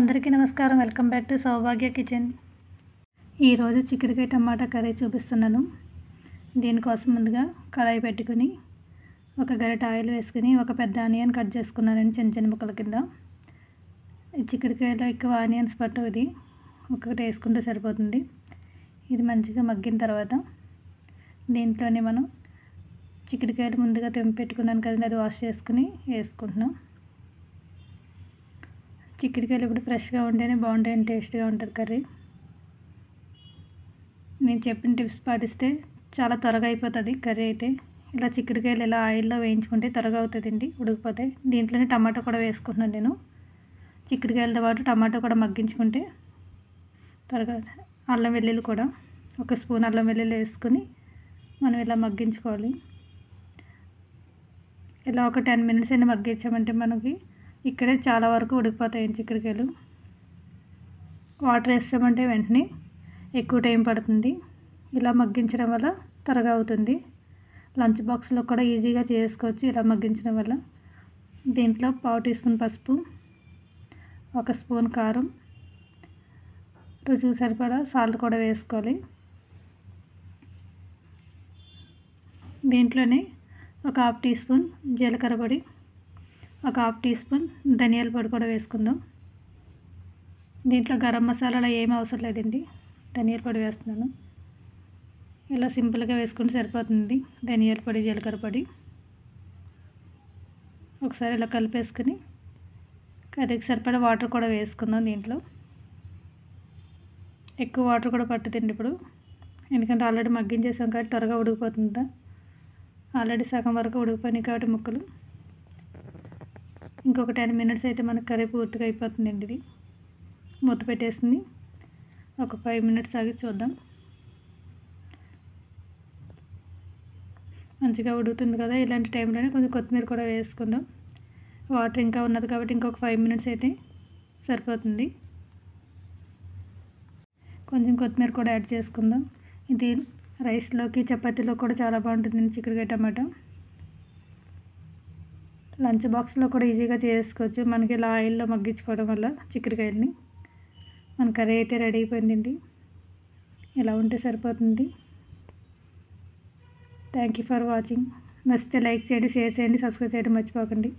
అందరికీ నమస్కారం. Welcome back to Saubhagya kitchen. ఈరోజు చిక్కుడుకాయ టమాటా కర్రీ చూపిస్తున్నాను. దీనికోసం ముందుగా కడాయి పెట్టుకుని ఒక గరిటె ఆయిల్ వేసుకుని ఒక పెద్ద ఆనియన్ కట్ చేసుకున్నానండి చిన్న చిన్న ముక్కల కింద. ఈ చిక్కుడుకాయలో ఎక్కువ ఆనియన్స్ పట్టవు, ఇది ఒకటి వేసుకుంటే సరిపోతుంది. ఇది మంచిగా మగ్గిన తర్వాత దీంట్లోనే మనం చిక్కుడుకాయలు ముందుగా తెంపి పెట్టుకున్నాను కదండి, అది వాష్ చేసుకుని వేసుకుంటున్నాం. చిక్కుడుకాయలు ఇప్పుడు ఫ్రెష్గా ఉంటేనే బాగుంటాయి, టేస్ట్గా ఉంటుంది కర్రీ. నేను చెప్పిన టిప్స్ పాటిస్తే చాలా త్వరగా అయిపోతుంది కర్రీ అయితే. ఇలా చిక్కుడుకాయలు ఇలా ఆయిల్లో వేయించుకుంటే త్వరగా అవుతుందండి, ఉడికిపోతాయి. దీంట్లోనే టమాటో కూడా వేసుకుంటున్నాను నేను. చిక్కుడుకాయలతో పాటు టమాటో కూడా మగ్గించుకుంటే త్వరగా. అల్లం వెల్లుల్లి కూడా ఒక స్పూన్ అల్లం వెల్లుల్లి వేసుకుని మనం ఇలా మగ్గించుకోవాలి. ఇలా ఒక 10 మినిట్స్ అయినా మగ్గించామంటే మనకి ఇక్కడే చాలా వరకు ఉడికిపోతాయి చిక్కుడుకాయలు. వాటర్ వేస్తామంటే వెంటనే ఎక్కువ టైం పడుతుంది. ఇలా మగ్గించడం వల్ల త్వరగా అవుతుంది. లంచ్ బాక్స్లో కూడా ఈజీగా చేసుకోవచ్చు ఇలా మగ్గించడం వల్ల. దీంట్లో 1/2 టీ స్పూన్ పసుపు, 1 స్పూన్ కారం, రుచికి సరిపడా సాల్ట్ కూడా వేసుకోవాలి. దీంట్లోనే ఒక 1/2 టీ స్పూన్ జీలకర్ర పొడి, ఒక 1/2 టీ స్పూన్ ధనియాల పొడి కూడా వేసుకుందాం. దీంట్లో గరం మసాలాలు ఏమీ అవసరం లేదండి, ధనియాల పొడి వేస్తున్నాను. ఇలా సింపుల్గా వేసుకుంటే సరిపోతుంది. ధనియాల పొడి, జీలకర్ర పొడి ఒకసారి ఇలా కలిపేసుకుని కర్రీకి సరిపడా వాటర్ కూడా వేసుకుందాం. దీంట్లో ఎక్కువ వాటర్ కూడా పట్టుదండి ఇప్పుడు, ఎందుకంటే ఆల్రెడీ మగ్గించేసాం కాబట్టి త్వరగా ఉడికిపోతుంది. ఆల్రెడీ సగం వరకు ఉడికిపోయినాయి కాబట్టి ముక్కలు. ఇంకొక 10 మినిట్స్ అయితే మనకు కర్రీ పూర్తిగా అయిపోతుందండి. ఇది మూత పెట్టేసింది. ఒక 5 మినిట్స్ ఆగి చూద్దాం. మంచిగా ఉడుకుతుంది కదా, ఇలాంటి టైంలోనే కొంచెం కొత్తిమీర కూడా వేసుకుందాం. వాటర్ ఇంకా ఉన్నది కాబట్టి ఇంకొక 5 మినిట్స్ అయితే సరిపోతుంది. కొంచెం కొత్తిమీర కూడా యాడ్ చేసుకుందాం. ఇది రైస్లోకి చపాతీలో కూడా చాలా బాగుంటుంది చిక్కుడుకాయ టమాటా. లంచ్ బాక్స్లో కూడా ఈజీగా చేసుకోవచ్చు మనకి ఇలా ఆయిల్లో మగ్గించుకోవడం వల్ల చిక్కుడుకాయలని. మన కర్రీ అయితే రెడీ అయిపోయిందండి. ఇలా ఉంటే సరిపోతుంది. Thank you for watching. నచ్చితే లైక్ చేయండి, షేర్ చేయండి, సబ్స్క్రైబ్ చేయడం మర్చిపోకండి.